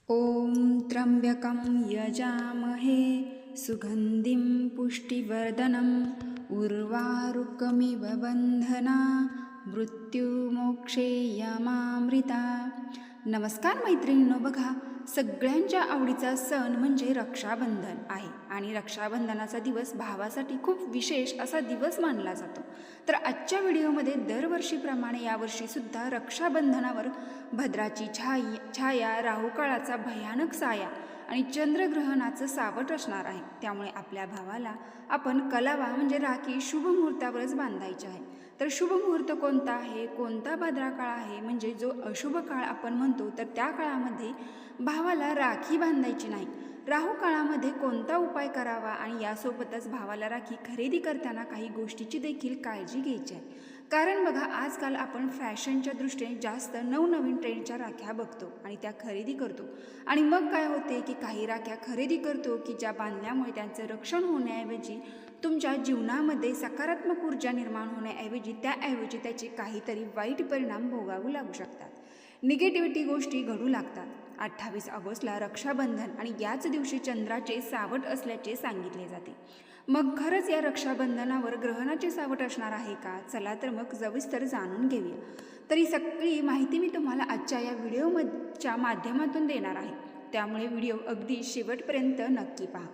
ॐ त्र्यम्बकं यजामहे सुगन्धिं पुष्टिवर्धनम् उर्वारुकमिव बन्धना मृत्युमोक्षे यमामृता। नमस्कार मैत्रिणींनो, बघा सगळ्यांच्या आवडीचा सण म्हणजे रक्षाबंधन आहे आणि रक्षाबंधनाचा दिवस भावासाठी खूप विशेष असा दिवस मानला जातो। तर आजच्या व्हिडिओमध्ये दरवर्षीप्रमाणे यावर्षीसुद्धा रक्षाबंधनावर भद्राची छाया, राहुकाळाचा भयानक साया आणि चंद्रग्रहणाचं सावट असणार आहे। त्यामुळे आपल्या भावाला आपण कलावा म्हणजे राखी शुभ मुहूर्तावरच बांधायची आहे। तर शुभ मुहूर्त कोणता आहे, कोणता भद्रा काळ आहे, म्हणजे जो अशुभ काळ आपण म्हणतो, तर त्या काळामध्ये भावाला राखी बांधायची नाही। राहू काळामध्ये कोणता उपाय करावा आणि यासोबतच भावाला राखी खरेदी करताना काही गोष्टीची देखील काळजी घ्यायची आहे। कारण बघा, आजकाल आपण फॅशनच्या दृष्टीने जास्त नवनवीन ट्रेंडच्या राख्या बघतो आणि त्या खरेदी करतो आणि मग काय होते की काही राख्या खरेदी करतो की ज्या बांधल्यामुळे त्यांचं रक्षण होण्याऐवजी तुमच्या जीवनामध्ये सकारात्मक ऊर्जा निर्माण होण्याऐवजी त्याऐवजी त्याचे काहीतरी वाईट परिणाम भोगावू लागू शकतात, निगेटिव्हिटी गोष्टी घडू लागतात। 28 ऑगस्टला रक्षाबंधन आणि याच दिवशी चंद्राचे सावट असल्याचे सांगितले जाते। मग खरंच या रक्षाबंधनावर ग्रहणाचे सावट असणार आहे का? चला तर मग सविस्तर जाणून घेऊया। तर ही सगळी माहिती मी तुम्हाला आजच्या या व्हिडिओच्या माध्यमातून देणार आहे, त्यामुळे व्हिडिओ अगदी शेवटपर्यंत नक्की पहा।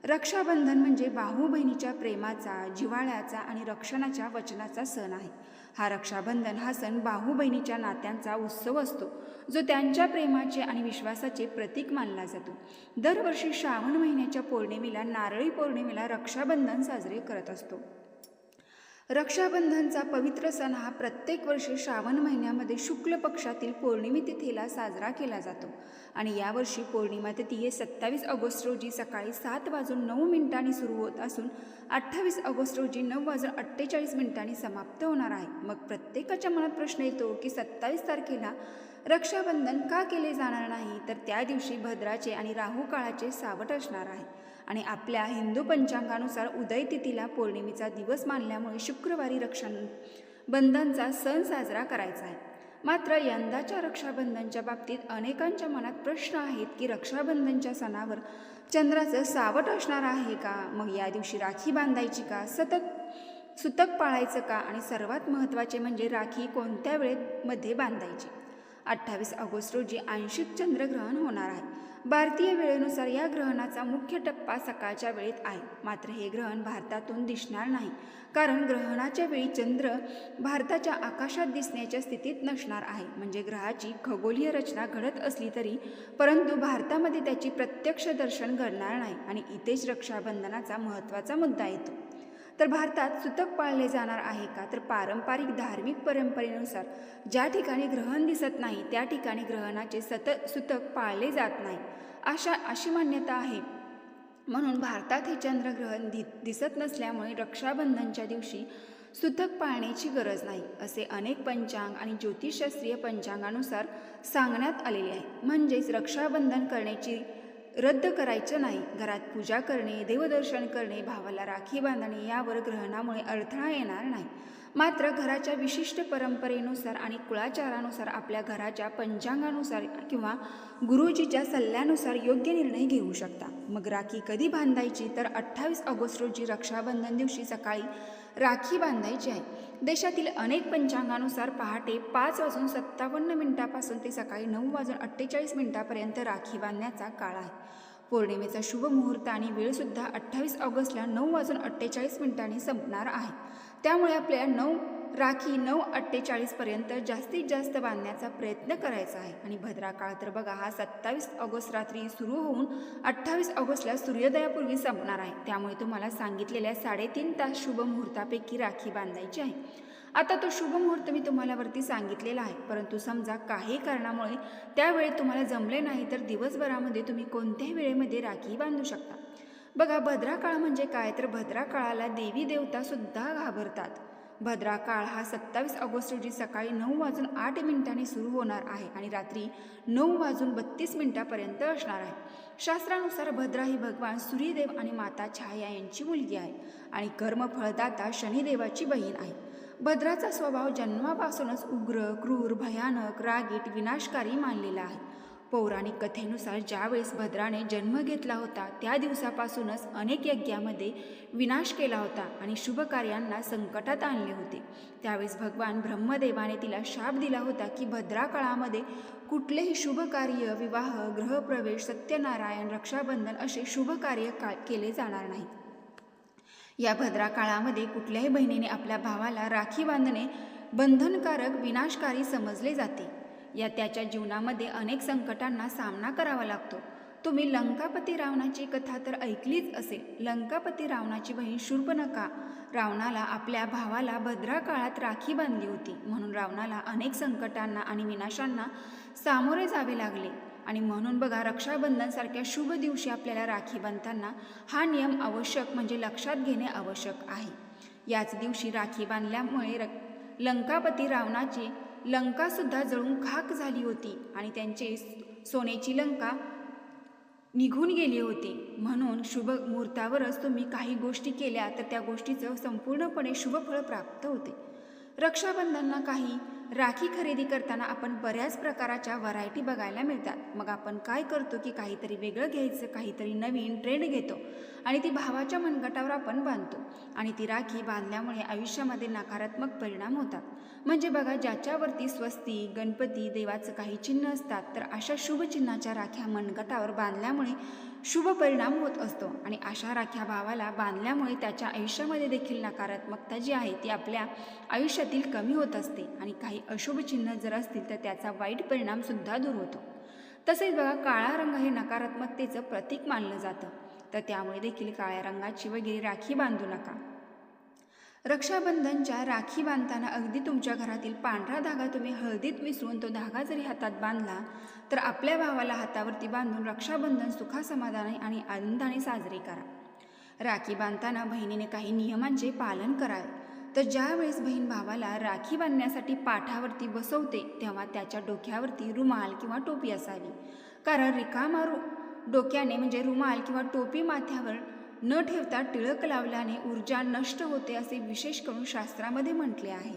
रक्षाबंधन म्हणजे भाऊ बहिणीच्या प्रेमाचा, जिव्हाळ्याचा आणि रक्षणाच्या वचनाचा सण आहे। हा रक्षाबंधन हा सण भाऊ बहिणीच्या नात्यांचा उत्सव असतो, जो त्यांच्या प्रेमाचे आणि विश्वासाचे प्रतीक मानला जातो। दरवर्षी श्रावण महिन्याच्या पौर्णिमेला, नारळी पौर्णिमेला रक्षाबंधन साजरे करत असतो। रक्षाबंधनचा पवित्र सण हा प्रत्येक वर्षी श्रावण महिन्यामध्ये शुक्ल पक्षातील पौर्णिमे तिथीला साजरा केला जातो आणि यावर्षी पौर्णिमा तिथी हे 27 ऑगस्ट रोजी सकाळी 7:09 सुरू होत असून 28 ऑगस्ट रोजी 9:48 समाप्त होणार आहे। मग प्रत्येकाच्या मनात प्रश्न येतो की 27 तारखेला रक्षाबंधन का केले जाणार नाही? तर त्या दिवशी भद्राचे आणि राहू काळाचे सावट असणार आहे आणि आपल्या हिंदू पंचांगानुसार उदय तिथीला पौर्णिमेचा दिवस मानल्यामुळे शुक्रवारी रक्षाबंधनचा सण साजरा करायचा आहे। मात्र यंदाच्या रक्षाबंधनच्या बाबतीत अनेकांच्या मनात प्रश्न आहेत की रक्षाबंधनच्या सणावर चंद्राचं सावट असणार आहे का? मग या दिवशी राखी बांधायची का? सुतक पाळायचं का? आणि सर्वात महत्त्वाचे म्हणजे राखी कोणत्या वेळेमध्ये बांधायची? 28 ऑगस्ट रोजी आंशिक चंद्रग्रहण होणार आहे। भारतीय वेळेनुसार या ग्रहणाचा मुख्य टप्पा सकाळच्या वेळेत आहे। मात्र हे ग्रहण भारतातून दिसणार नाही, कारण ग्रहणाच्या वेळी चंद्र भारताच्या आकाशात दिसण्याच्या स्थितीत नसणार आहे। म्हणजे ग्रहाची खगोलीय रचना घडत असली तरी परंतु भारतामध्ये त्याची प्रत्यक्ष दर्शन घडणार नाही आणि इथेच रक्षाबंधनाचा महत्त्वाचा मुद्दा येतो। तर भारतात सुतक पाळले जाणार आहे का? तर पारंपरिक धार्मिक परंपरेनुसार ज्या ठिकाणी ग्रहण दिसत नाही त्या ठिकाणी ग्रहणाचे सुतक पाळले जात नाही अशी मान्यता आहे। म्हणून भारतात हे चंद्रग्रहण दिसत नसल्यामुळे रक्षाबंधनच्या दिवशी सुतक पाळण्याची गरज नाही, असे अनेक पंचांग आणि ज्योतिषशास्त्रीय पंचांगानुसार सांगण्यात आलेले आहे। म्हणजेच रक्षाबंधन करण्याची रद्द करायचं नाही। घरात पूजा करणे, देवदर्शन करणे, भावाला राखी बांधणे यावर ग्रहणामुळे अडथळा येणार नाही। मात्र घराच्या विशिष्ट परंपरेनुसार आणि कुळाचारानुसार आपल्या घराच्या पंचांगानुसार किंवा गुरुजीच्या सल्ल्यानुसार योग्य निर्णय घेऊ शकता। मग राखी कधी बांधायची? तर 28 ऑगस्ट रोजी रक्षाबंधन दिवशी सकाळी राखी बांधायची आहे। देशातील अनेक पंचांगानुसार पहाटे 5:57 पासून ते सकाळी 9:48 राखी बांधण्याचा काळ आहे। पौर्णिमेचा शुभ मुहूर्त आणि वेळसुद्धा 28 ऑगस्टला 9:48 संपणार आहे। त्यामुळे आपल्याला राखी 9:48 जास्तीत जास्त बांधण्याचा प्रयत्न करायचा आहे। आणि भद्रा काळ तर बघा, हा 27 ऑगस्ट रात्री सुरू होऊन 28 ऑगस्टला सूर्योदयापूर्वी संपणार आहे। त्यामुळे तुम्हाला सांगितलेल्या 3.5 तास शुभ मुहूर्तापैकी राखी बांधायची आहे। आता तो शुभ मुहूर्त मी तुम्हाला वरती सांगितलेला आहे, परंतु समजा काही कारणामुळे त्यावेळी तुम्हाला जमले नाही तर दिवसभरामध्ये तुम्ही कोणत्याही वेळेमध्ये राखी बांधू शकता। बघा, भद्रा काळ म्हणजे काय? तर भद्रा काळाला देवी देवता सुद्धा घाबरतात। भद्रा काळ हा 27 ऑगस्ट रोजी सकाळी 9:08 सुरू होणार आहे आणि रात्री 9:32 असणार आहे। शास्त्रानुसार भद्रा ही भगवान सूर्यदेव आणि माता छाया यांची मुलगी आहे आणि कर्मफळदाता शनिदेवाची बहीण आहे। भद्राचा स्वभाव जन्मापासूनच उग्र, क्रूर, भयानक, रागीट, विनाशकारी मानलेला आहे। पौराणिक कथेनुसार ज्यावेळेस भद्राने जन्म घेतला होता त्या दिवसापासूनच अनेक यज्ञामध्ये विनाश केला होता आणि शुभ कार्यांना संकटात आणले होते. त्यावेळेस भगवान ब्रह्मदेवाने तिला शाप दिला होता की भद्रा काळामध्ये कुठलेही शुभ कार्य, विवाह, गृहप्रवेश, सत्यनारायण, रक्षाबंधन असे शुभ कार्य केले जाणार नाही. या भद्रा काळामध्ये कुठल्याही बहिणीने आपल्या भावाला राखी बांधणे बंधनकारक, विनाशकारी समजले जाते. या त्याच्या जीवनामध्ये अनेक संकटांना सामना करावा लागतो. तुम्ही लंकापती रावणाची कथा तर ऐकलीच असेल. लंकापती रावणाची बहीण शूर्पणखा रावणाला आपल्या भावाला भद्रा काळात राखी बांधली होती. म्हणून रावणाला अनेक संकटांना आणि विनाशांना सामोरे जावे लागले. आणि म्हणून बघा, रक्षाबंधनसारख्या शुभ दिवशी आपल्याला राखी बांधताना हा नियम आवश्यक म्हणजे लक्षात घेणे आवश्यक आहे. याच दिवशी राखी बांधल्यामुळे लंकापती रावणाची लंकासुद्धा जळून खाक झाली होती आणि त्यांचे सोन्याची लंका निघून गेली होती. म्हणून शुभ मुहूर्तावरच तुम्ही काही गोष्टी केल्या तर त्या गोष्टीचं संपूर्णपणे शुभफळ प्राप्त होते. रक्षाबंधनला काही राखी खरेदी करताना आपण बऱ्याच प्रकाराच्या व्हरायटी बघायला मिळतात. मग आपण काय करतो की काहीतरी वेगळं घ्यायचं, काहीतरी नवीन ट्रेंड घेतो आणि ती भावाच्या मनगटावर आपण बांधतो आणि ती राखी बांधल्यामुळे आयुष्यामध्ये नकारात्मक परिणाम होतात. म्हणजे बघा, ज्याच्यावरती स्वस्ती, गणपती, देवाचं काही चिन्ह असतात तर अशा शुभ चिन्हाच्या राख्या मनगटावर बांधल्यामुळे शुभ परिणाम होत असतो. आणि अशा राख्या भावाला बांधल्यामुळे त्याच्या आयुष्यामध्ये देखील नकारात्मकता जी आहे ती आपल्या आयुष्यातील कमी होत असते आणि काही अशुभ चिन्ह जर असतील तर त्याचा वाईट परिणामसुद्धा दूर होतो. तसेच बघा, काळा रंग हे नकारात्मकतेचं प्रतीक मानलं जातं, तर त्यामुळे देखील काळ्या रंगाची वगैरे राखी बांधू नका. रक्षाबंधनच्या राखी बांधताना अगदी तुमच्या घरातील पांढरा धागा तुम्ही हळदीत मिसळून तो धागा जरी हातात बांधला तर आपल्या भावाला हातावरती बांधून रक्षाबंधन सुखासमाधानी आणि आनंदाने साजरे करा. राखी बांधताना बहिणीने काही नियमांचे पालन करावे. तर ज्यावेळेस बहीण भावाला राखी बांधण्यासाठी पाठावरती बसवते तेव्हा त्याच्या डोक्यावरती रुमाल किंवा टोपी असावी. कारण रिकामा डोक्याने म्हणजे रुमाल किंवा टोपी माथ्यावर न ठेवता टिळक लावल्याने ऊर्जा नष्ट होते असे विशेष करून शास्त्रामध्ये म्हटले आहे.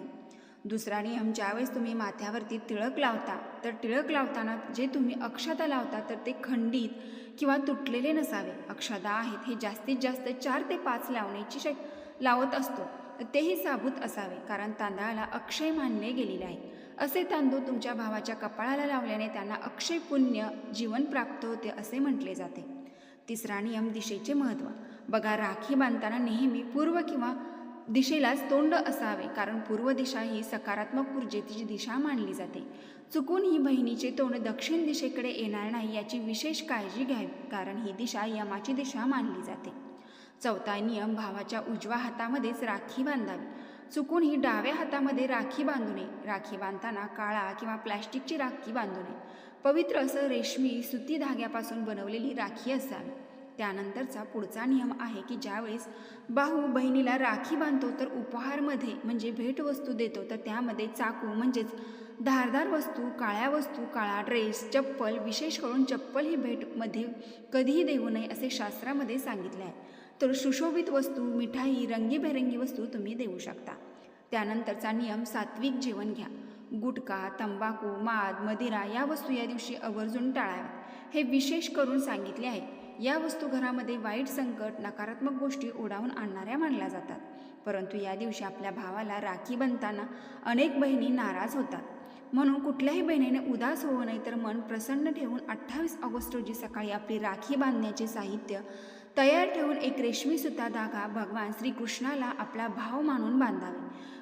दुसरा नियम, ज्यावेळेस तुम्ही माथ्यावरती टिळक लावता तर टिळक लावताना जे तुम्ही अक्षता लावता तर ते खंडित किंवा तुटलेले नसावे. अक्षता आहेत हे जास्तीत जास्त 4 ते 5 लावण्याची लावत असतो, तेही साबूत असावे. कारण तांदळाला अक्षय मानले गेलेले आहे. असे तांदूळ तुमच्या भावाच्या कपाळाला लावल्याने त्यांना अक्षय पुण्य जीवन प्राप्त होते असे म्हटले जाते. तिसरा नियम, दिशेचे महत्त्व. बघा, राखी बांधताना नेहमी पूर्व किंवा दिशेलाच तोंड असावे. कारण पूर्व दिशा ही सकारात्मक ऊर्जेची दिशा मानली जाते. चुकून ही बहिणीचे तोंड दक्षिण दिशेकडे येणार नाही याची विशेष काळजी घ्यावी, कारण ही दिशा यमाची दिशा मानली जाते. चौथा नियम, भावाच्या उजव्या हातामध्येच राखी बांधावी. चुकून ही डाव्या हातामध्ये राखी बांधू नये. राखी बांधताना काळा किंवा प्लॅस्टिकची राखी बांधू नये. पवित्र असं रेशमी सुती धाग्यापासून बनवलेली राखी असावी. त्यानंतरचा पुढचा नियम आहे की ज्यावेळेस भाऊ बहिणीला राखी बांधतो तर उपहारमध्ये म्हणजे भेटवस्तू देतो तर त्यामध्ये चाकू म्हणजेच धारदार वस्तू, काळ्या वस्तू, काळा ड्रेस, चप्पल, विशेष करून चप्पल ही भेटमध्ये कधीही देऊ नये असे शास्त्रामध्ये सांगितले आहे. तर सुशोभित वस्तू, मिठाई, रंगीबेरंगी वस्तू तुम्ही देऊ शकता. त्यानंतरचा नियम, सात्विक जेवण घ्या. गुटखा, तंबाखू, माद, मदिरा या वस्तू या दिवशी आवर्जून टाळाव्यात हे विशेष करून सांगितले आहे. या वस्तू घरामध्ये वाईट संकट, नकारात्मक गोष्टी ओढावून आणणाऱ्या मानल्या जातात. परंतु या दिवशी आपल्या भावाला राखी बांधताना अनेक बहिणी नाराज होतात. म्हणून कुठल्याही बहिणीने उदास होऊ नये तर मन प्रसन्न ठेवून 28 ऑगस्ट रोजी सकाळी आपली राखी बांधण्याचे साहित्य तयार ठेवून एक रेशमी सुता धागा भगवान श्रीकृष्णाला आपला भाव मानून बांधावे.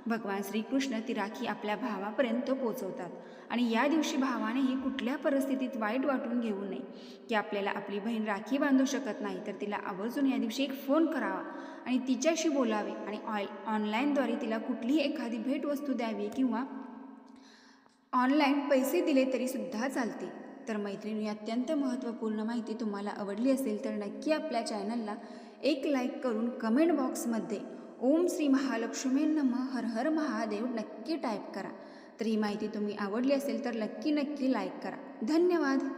भगवान श्रीकृष्ण ती राखी आपल्या भावापर्यंत पोचवतात आणि या दिवशी भावानेही कुठल्या परिस्थितीत वाईट वाटून घेऊ नये की आपल्याला आपली बहीण राखी बांधू शकत नाही तर तिला आवर्जून या दिवशी एक फोन करावा आणि तिच्याशी बोलावे आणि ऑनलाईनद्वारे तिला कुठलीही एखादी भेटवस्तू द्यावी किंवा ऑनलाईन पैसे दिले तरीसुद्धा चालते. तर मैत्रिणी, अत्यंत महत्त्वपूर्ण माहिती तुम्हाला आवडली असेल तर नक्की आपल्या चॅनलला एक लाईक करून कमेंट बॉक्समध्ये ओम श्री महालक्ष्मी नमः हर हर महादेव नक्की टाईप करा. तर ही माहिती तुम्ही आवडली असेल तर नक्की लाईक करा. धन्यवाद.